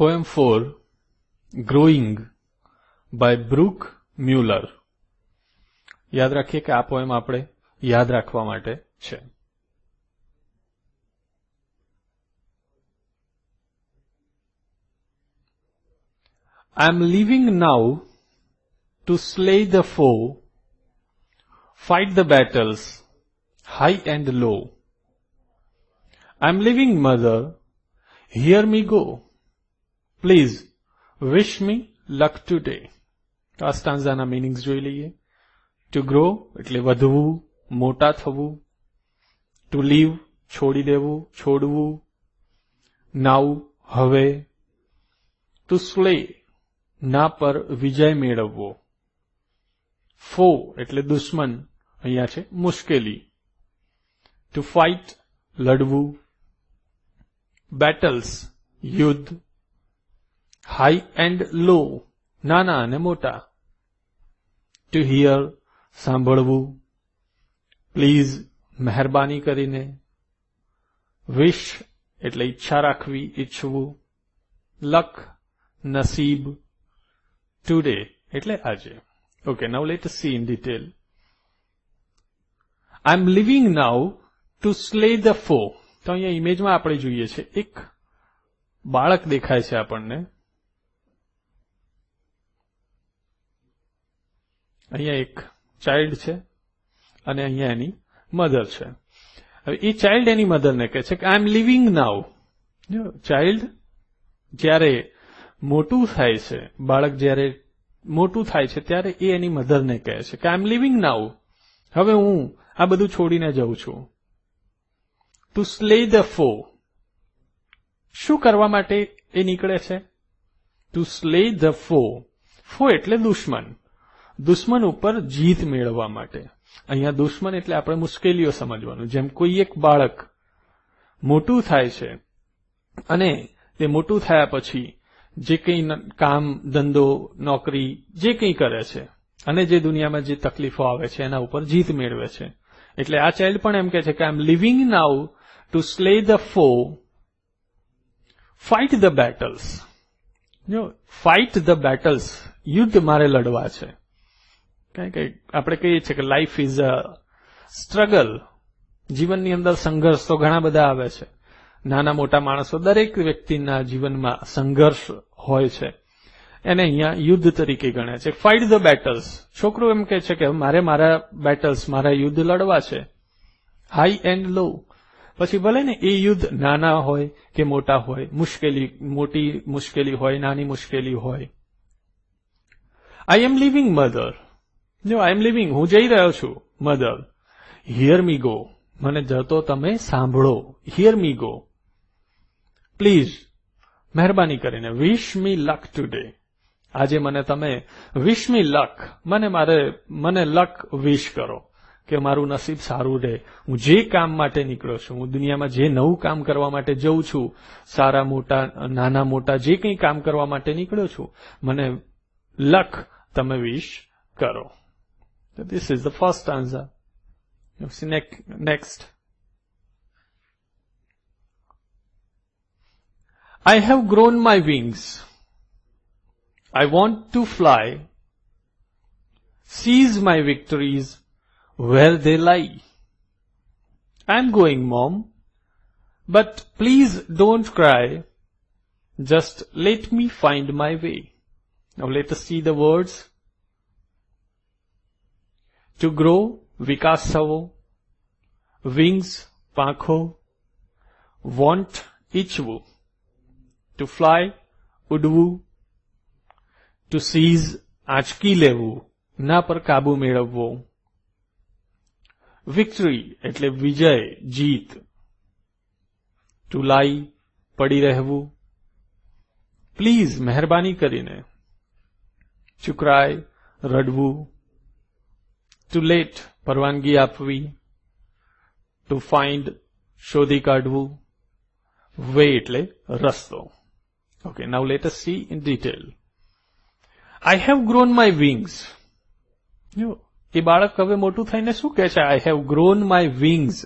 Poem 4, Growing by Brooke Mueller. યાદ રાખીએ કે આ પોએમ આપણે યાદ રાખવા માટે છે. I'm living now to slay the foe, fight the battles, high and low. I'm living, mother, hear me go. Please wish me luck today. આ સ્ટાન્ઝાના મીનિંગ્સ જોઈ લઈએ. ટુ ગ્રો એટલે વધવું, મોટા થવું. ટુ લીવ છોડી દેવું, છોડવું. નાઉ હવે. ટુ સ્લે ના પર વિજય મેળવવો. ફો એટલે દુશ્મન, અહીંયા છે મુશ્કેલી. ટુ ફાઇટ લડવું. બેટલ્સ યુદ્ધ. હાઈ એન્ડ લો નાના અને મોટા. ટુ હિયર સાંભળવું. પ્લીઝ મહેરબાની કરીને. વિશ એટલે ઈચ્છા રાખવી, ઈચ્છવું. લક નસીબ. ટુડે એટલે આજે. Okay, now let us see in detail. I am leaving now to slay the foe. તો અહીંયા ઇમેજમાં આપણે જોઈએ છે એક બાળક દેખાય છે આપણને. અહીંયા એક ચાઇલ્ડ છે અને અહીંયા એની મધર છે. હવે એ ચાઇલ્ડ એની મધરને કહે છે કે I am leaving now. Child જ્યારે મોટું થાય છે, બાળક જ્યારે મોટું થાય છે ત્યારે એ એની મધરને કહે છે કે આઈ એમ લિવિંગ નાઉ. હવે હું આ બધું છોડીને જઉં છું. ટુ સ્લે ધ ફો. શું કરવા માટે એ નીકળે છે? ટુ સ્લે ધ ફો. ફો એટલે દુશ્મન. દુશ્મન ઉપર જીત મેળવવા માટે. અહીંયા દુશ્મન એટલે આપણે મુશ્કેલીઓ સમજવાનું. જેમ કોઈ એક બાળક મોટું થાય છે અને તે મોટું થયા પછી જે કંઈ કામ ધંધો નોકરી જે કંઈ કરે છે અને જે દુનિયામાં જે તકલીફો આવે છે એના ઉપર જીત મેળવે છે. એટલે આ ચાઇલ્ડ પણ એમ કહે છે કે I am leaving now to slay the foe, fight the battles. Fight the battles, યુદ્ધ મારે લડવા છે. કારણ કે આપણે કહીએ છીએ કે લાઈફ ઇઝ અ સ્ટ્રગલ. જીવનની અંદર સંઘર્ષ તો ઘણા બધા આવે છે. નાના મોટા માણસો દરેક વ્યક્તિના જીવનમાં સંઘર્ષ હોય છે. એને અહીંયા યુદ્ધ તરીકે ગણે છે. Fight the battles. છોકરો એમ કહે છે કે મારે મારા બેટલ્સ, મારા યુદ્ધ લડવા છે. હાઈ એન્ડ લો. પછી ભલે ને એ યુદ્ધ નાના હોય કે મોટા હોય, મુશ્કેલી મોટી મુશ્કેલી હોય, નાની મુશ્કેલી હોય. આઈ એમ લિવિંગ મધર. જો આઈ એમ લિવિંગ, હું જઈ રહ્યો છું. Mother here me go. મને જતો તમે સાંભળો. Here me go. પ્લીઝ મહેરબાની કરીને વિશ મી લક ટુડે. આજે મને તમે વિશ મી લક, મને લક વિશ કરો કે મારું નસીબ સારું રહે. હું જે કામ માટે નીકળ્યો છું, હું દુનિયામાં જે નવું કામ કરવા માટે જઉં છું, સારા મોટા નાના મોટા જે કંઈ કામ કરવા માટે નીકળ્યો છું, મને લક તમે વિશ કરો. This is the first stanza. Next. I have grown my wings. I want to fly. Seize my victories where they lie. I'm going, Mom, but please don't cry. Just let me find my way. Now let us see the words. To grow, વિકાસ થવો. Wings, પાંખો. Want, ઈચ્છવું. To fly, ઉડવું. To seize, આંચકી લેવું, ના પર કાબુ મેળવવો. Victory એટલે વિજય, જીત. To lie, પડી રહેવું. Please, મહેરબાની કરીને. To cry, રડવું. To let, પરવાનગી આપવી. To find, શોધી કાઢવું. Way એટલે રસ્તો. Okay, now let us see in detail. I have grown my wings. એ બાળક હવે મોટું થઈને શું કહે છે? I have grown my wings.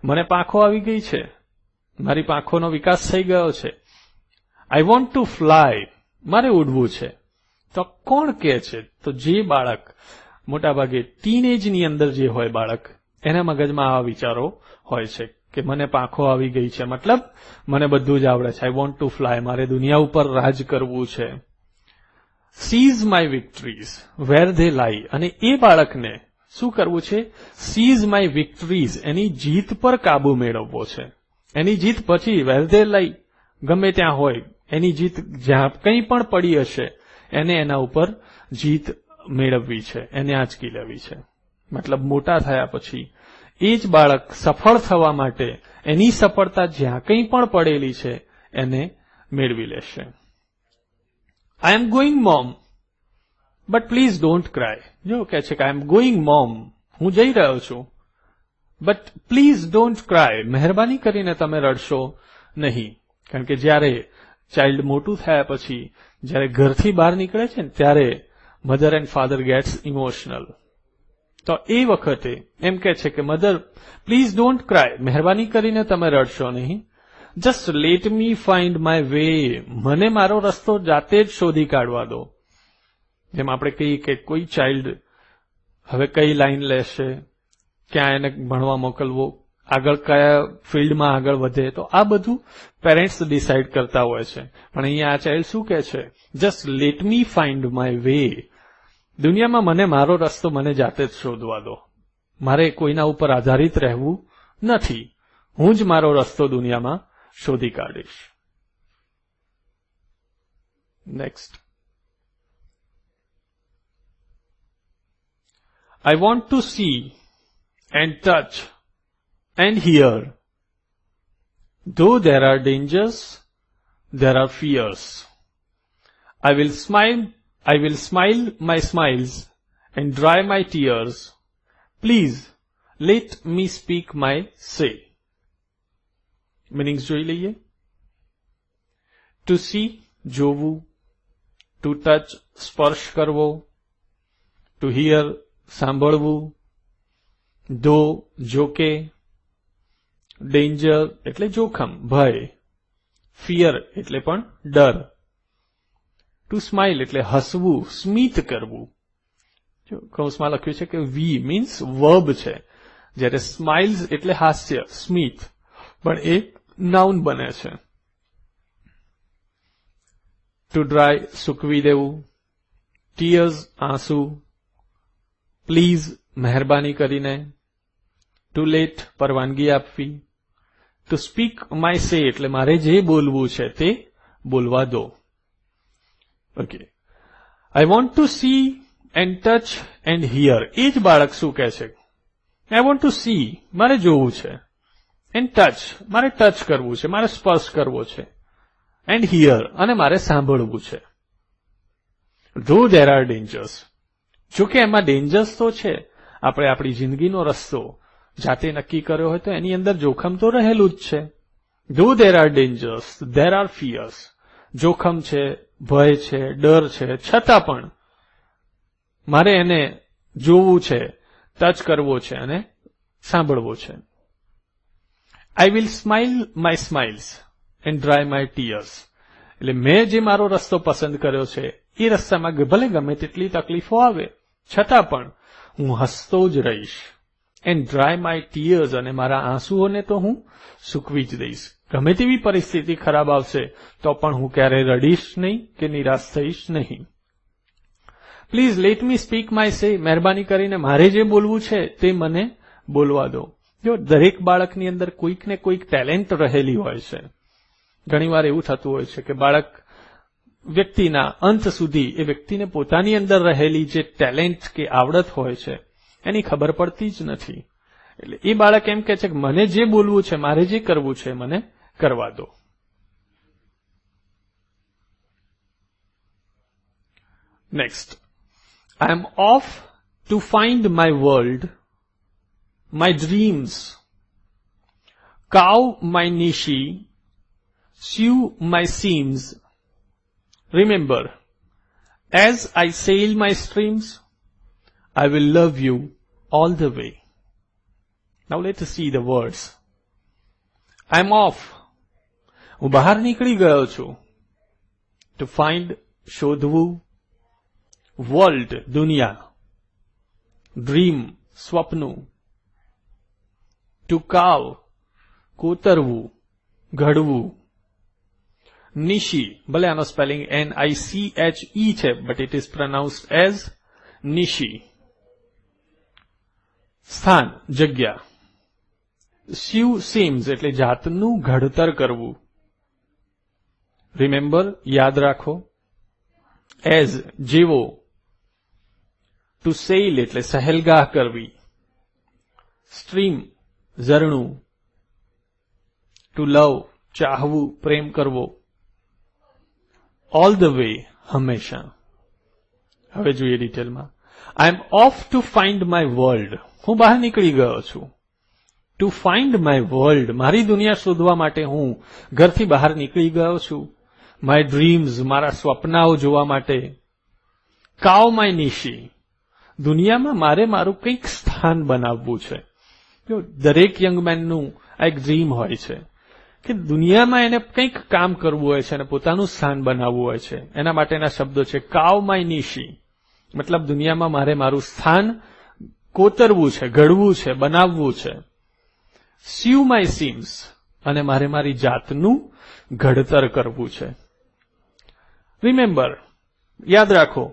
મને પાંખો આવી ગઈ છે. મારી પાંખોનો વિકાસ થઈ ગયો છે. આઈ વોન્ટ ટુ ફ્લાય, મારે ઉડવું છે. તો કોણ કહે છે? તો જે બાળક મોટાભાગે ટીનેજની અંદર જે હોય બાળક, એના મગજમાં આવા વિચારો હોય છે કે મને પાંખો આવી ગઈ છે, મતલબ મને બધું જ આવડે છે. આઈ વોન્ટ ટુ ફ્લાય, મારે દુનિયા ઉપર રાજ કરવું છે. Sees my victories where they lie, અને એ બાળકને શું કરવું છે? સીઝ માય વિક્ટરીઝ, એની જીત પર કાબુ મેળવવો છે. એની જીત પછી વેર ધે લાઈ, ગમે ત્યાં હોય એની જીત, જ્યાં કંઈ પણ પડી હશે એને એના ઉપર જીત મેળવવી છે, એને આંચકી લેવી છે. મતલબ મોટા થયા પછી એ જ બાળક સફળ થવા માટે એની સફળતા જ્યાં કંઈ પણ પડેલી છે એને મેળવી લેશે. I am going mom but please don't cry. જો કહે છે કે આઈ એમ ગોઈંગ મોમ, હું જઈ રહ્યો છું, બટ પ્લીઝ ડોન્ટ ક્રાય, મહેરબાની કરીને તમે રડશો નહીં. કારણ કે જ્યારે ચાઇલ્ડ મોટું થયા પછી જ્યારે ઘરથી બહાર નીકળે છે ને ત્યારે mother and father gets emotional. તો એ વખતે એમ કહે છે કે મધર પ્લીઝ ડોન્ટ ક્રાય, મહેરબાની કરીને તમે રડશો નહીં. Just let me find my way, મને મારો રસ્તો જાતે જ શોધી કાઢવા દો. જેમ આપણે કહીએ કે કોઈ ચાઇલ્ડ હવે કઈ લાઈન લેશે, ક્યાં એને ભણવા મોકલવો, આગળ કયા ફિલ્ડમાં આગળ વધે, તો આ બધું પેરેન્ટ્સ ડિસાઇડ કરતા હોય છે. પણ અહીંયા આ ચાઇલ્ડ શું કહે છે? Just let me find my way, દુનિયામાં મને મારો રસ્તો મને જાતે જ શોધવા દો, મારે કોઈના ઉપર આધારિત રહેવું નથી, હું જ મારો રસ્તો દુનિયામાં શોધી કાઢીશ. Next, I want to see and touch and hear. Though there are dangers, there are fears. I will smile my smiles and dry my tears. Please let me speak my say. Meanings જોઈ લઈએ. To see, જોવું. To touch, સ્પર્શ કરવો. To hear, સાંભળવું. ધો, જોકે. Danger એટલે જોખમ, ભય. ફિયર એટલે પણ ડર. ટુ સ્માઇલ એટલે હસવું, સ્મિત કરવું. જો કૌંસમાં લખ્યું છે કે વી મીન્સ વર્બ છે, જ્યારે સ્માઇલ્સ એટલે હાસ્ય, સ્મિત, પણ એક નાઉન બને છે. ટુ ડ્રાય સૂકવી દેવું. ટીયર્સ આંસુ. પ્લીઝ મહેરબાની કરીને. ટુ લેટ પરવાનગી આપવી. ટુ સ્પીક માય સે એટલે મારે જે બોલવું છે તે બોલવા દો. Okay, I want to see and touch and hear. એ જ બાળક શું કહે છે? આઈ વોન્ટ ટુ સી, મારે જોવું છે. એન્ડ ટચ, મારે ટચ કરવું છે, મારે સ્પર્શ કરવો છે. એન્ડ હિયર, અને મારે સાંભળવું છે. ધો ધેર આર ડેન્જર્સ, જોકે એમાં ડેન્જર્સ તો છે. આપણે આપણી જિંદગીનો રસ્તો જાતે નક્કી કર્યો હોય તો એની અંદર જોખમ તો રહેલું જ છે. ધો there are dangers, there are fierce. જોખમ છે, ભય છે, ડર છે, છતાં પણ મારે એને જોવું છે, ટચ કરવો છે અને સાંભળવો છે. I will smile my smiles and dry my tears. એટલે મેં જે મારો રસ્તો પસંદ કર્યો છે એ રસ્તામાં ભલે ગમે તેટલી તકલીફો આવે છતાં પણ હું હસતો જ રહીશ. એન્ડ ડ્રાય માય ટીયર્સ, અને મારા આંસુઓને તો હું સૂકવી જ દઈશ. ગમે તેવી પરિસ્થિતિ ખરાબ આવશે તો પણ હું ક્યારેય રડીશ નહીં કે નિરાશ થઈશ નહીં. Please let me speak my સે, મહેરબાની કરીને મારે જે બોલવું છે તે મને બોલવા દો. જો દરેક બાળકની અંદર કોઈક ને કોઈક ટેલેન્ટ રહેલી હોય છે. ઘણીવાર એવું થતું હોય છે કે બાળક વ્યક્તિના અંત સુધી એ વ્યક્તિને પોતાની અંદર રહેલી જે ટેલેન્ટ કે આવડત હોય છે એની ખબર પડતી જ નથી. એટલે એ બાળક એમ કહે છે કે મને જે બોલવું છે, મારે જે કરવું છે મને કરવા દો. Next, I am off to find my world, my dreams, cow my nishi, sew my seams. Remember, as I sail my streams, I will love you all the way. Now let us see the words. I am off. હું બહાર નીકળી ગયો છું. To find શોધવું, world દુનિયા, dream સ્વપ્નું, to carve કોતરવું, ઘડવું, નિશી ભલે આનો સ્પેલિંગ NICHE છે but it is pronounced as niche. સ્થાન જગ્યા. સ્યુ સીમ્સ એટલે જાતનું ઘડતર કરવું. રિમેમ્બર યાદ રાખો. એઝ જેવો. ટુ સેઇલ એટલે સહેલગાહ કરવી. સ્ટ્રીમ ઝરણું. ટુ લવ ચાહવું પ્રેમ કરવો. ઓલ ધ વે હંમેશા. હવે જોઈએ ડિટેલમાં. I am off to find my world. હું બહાર નીકળી ગયો છું. ટુ ફાઇન્ડ માય વર્લ્ડ મારી દુનિયા શોધવા માટે હું ઘરથી બહાર નીકળી ગયો છું. માય ડ્રીમ્સ મારા સ્વપ્નાઓ જોવા માટે. કાવ માય નિશી દુનિયામાં મારે મારું કંઈક સ્થાન બનાવવું છે. દરેક યંગ મેનનું આ એક ડ્રીમ હોય છે કે દુનિયામાં એને કંઈક કામ કરવું હોય છે અને પોતાનું સ્થાન બનાવવું હોય છે. એના માટેના શબ્દો છે કાવ માય નિશી મતલબ દુનિયામાં મારે મારું સ્થાન કોતરવું છે, ઘડવું છે, બનાવવું છે. સ્યુ માય સીમ્સ અને મારે મારી જાતનું ઘડતર કરવું છે. રિમેમ્બર યાદ રાખો.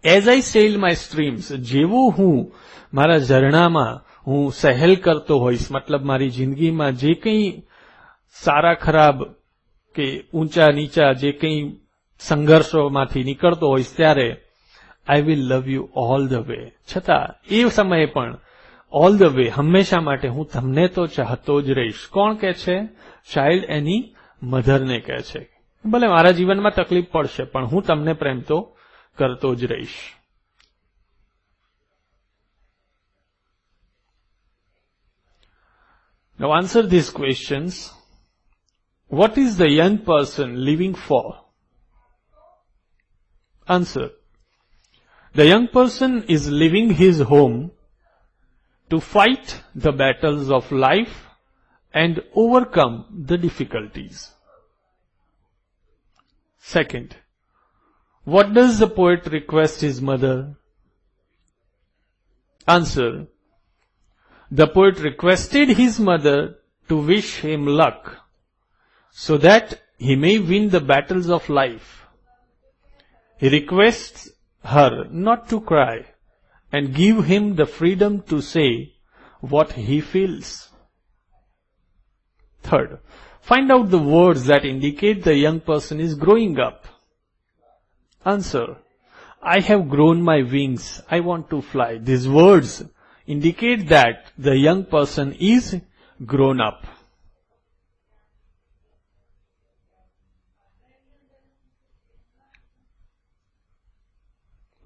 As I cell my streams જેવું હું મારા ઝરણામાં હું સહેલ કરતો હોઈશ મતલબ મારી જિંદગીમાં જે કંઈ સારા ખરાબ કે ઊંચા નીચા જે કંઈ સંઘર્ષોમાંથી નીકળતો હોઈશ ત્યારે I will love you all the way. છતાં એ સમયે પણ ઓલ ધ વે હંમેશા માટે હું તમને તો ચાહતો જ રહીશ. કોણ કહે છે? ચાઇલ્ડ એની મધરને કહે છે. ભલે મારા જીવનમાં તકલીફ પડશે પણ હું તમને પ્રેમ તો કરતો જ રહીશ. Now answer these questions. What is the young person living for? Answer. The young person is leaving his home to fight the battles of life and overcome the difficulties. Second, what does the poet request his mother? Answer. The poet requested his mother to wish him luck so that he may win the battles of life. He requests her not to cry and give him the freedom to say what he feels. Third, find out the words that indicate the young person is growing up. Answer. I have grown my wings. I want to fly. These words indicate that the young person is grown up.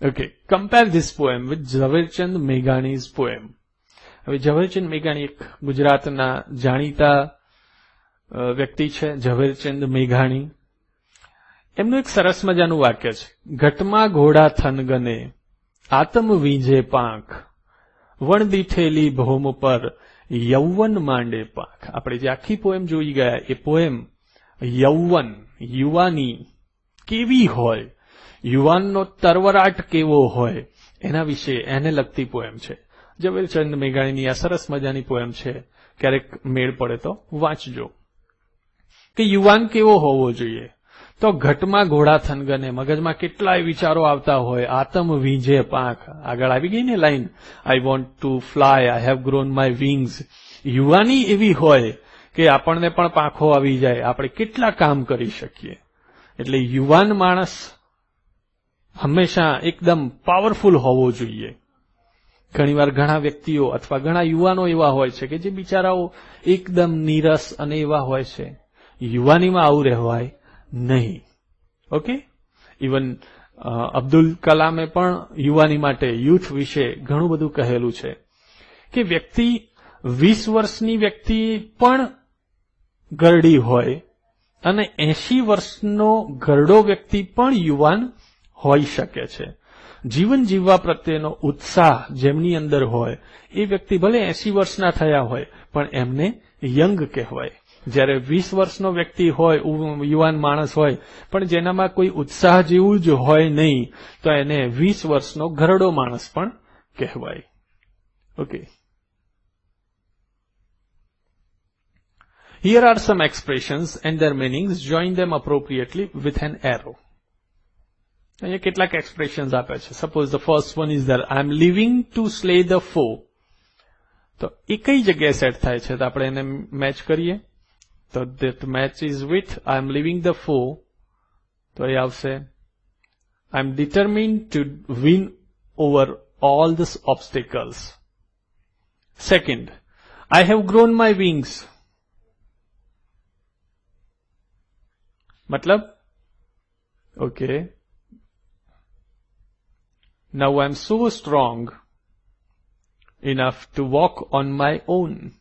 Okay, compare this poem with Jhaverchand મેઘાણી's poem. હવે ઝવેરચંદ મેઘાણી એક ગુજરાતના જાણીતા વ્યક્તિ છે. ઝવેરચંદ મેઘાણી એમનું એક સરસ મજાનું વાક્ય છે. ઘટમાં ઘોડા થનગને આતમ વીંજે પાંખ વણદીઠેલી ભોમ પર યૌવન માંડે પાંખ. આપણે જે આખી પોએમ જોઈ ગયા એ પોએમ યૌવન યુવાની કેવી હોય, યુવાનનો તરવરાટ કેવો હોય એના વિશે એને લગતી પોએમ છે. ઝવેરચંદ મેઘાણીની આ સરસ મજાની પોએમ છે. ક્યારેક મેળ પડે તો વાંચજો. કે યુવાન કેવો હોવો જોઈએ તો ઘટમાં ઘોડા થનગને મગજમાં કેટલાય વિચારો આવતા હોય. આતમ વીંજે પાંખ આગળ આવી ગઈ ને line. I want to fly, I have grown my wings. યુવાની એવી હોય કે આપણને પણ પાંખો આવી જાય, આપણે કેટલા કામ કરી શકીએ. એટલે યુવાન માણસ હંમેશા એકદમ પાવરફુલ હોવો જોઈએ. ઘણીવાર ઘણા વ્યક્તિઓ અથવા ઘણા યુવાનો એવા હોય છે કે જે બિચારાઓ એકદમ નીરસ અને એવા હોય છે. યુવાનીમાં આવું રહેવાય નહીં. ઓકે, ઇવન અબ્દુલ કલામે પણ યુવાની માટે યુથ વિશે ઘણું બધું કહેલું છે કે વ્યક્તિ 20 વર્ષની વ્યક્તિ પણ ગરડી હોય અને 80 વર્ષનો ગરડો વ્યક્તિ પણ યુવાન હોઈ શકે છે. જીવન જીવવા પ્રત્યેનો ઉત્સાહ જેમની અંદર હોય એ વ્યક્તિ ભલે 80 વર્ષના થયા હોય પણ એમને યંગ કહેવાય. જ્યારે 20 વર્ષનો વ્યક્તિ હોય, યુવાન માણસ હોય, પણ જેનામાં કોઈ ઉત્સાહ જેવું જ હોય નહીં, તો એને 20 વર્ષનો ઘરડો માણસ પણ કહેવાય. Okay. Here are some expressions and their meanings. Join them appropriately with an arrow. અહીંયા કેટલાક expressions આપ્યા છે. Suppose the first one is there. I am leaving to slay the foe. તો એ કઈ જગ્યાએ સેટ થાય છે? તો આપણે એને મેચ કરીએ. તો that match is with I am leaving the foe. તો એ આવશે I am determined to win over all these obstacles. Second, I have grown my wings. मतलब okay, now I am so strong enough to walk on my own.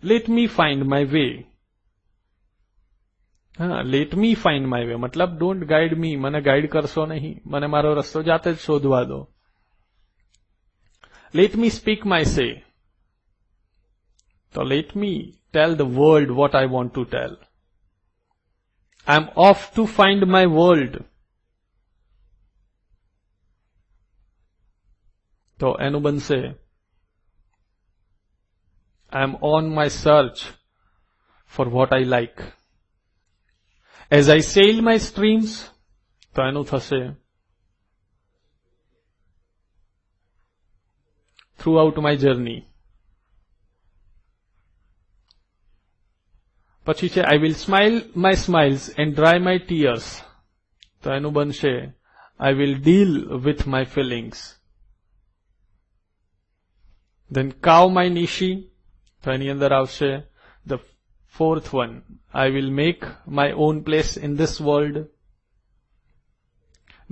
Let me find my way. Let me find my way मतलब don't guide me, મને guide કરશો નહીં, મને મારો રસ્તો જાતે જ શોધવા દો. Let me speak my say. તો let me tell the world what I want to tell. I'm off to find my world. તો એનું બનશે I'm on my search for what I like. As I sail my streams, તો એનું થશે throughout my journey. પછી છે I will smile my smiles and dry my tears. તો એનું બનશે I will deal with my feelings. Then cow my nishi. તો એની અંદર આવશે the fourth one. I will make my own place in this world.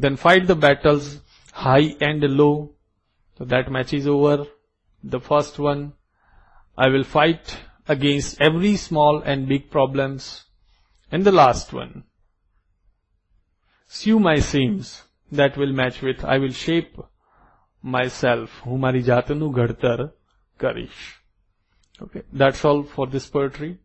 Then fight the battles high and low. So that match is over. The first one, I will fight against every small and big problems. And the last one, sew my seams. That will match with I will shape myself. હું મારી જાતનું ઘડતર કરીશ. Okay, that's all for this poetry.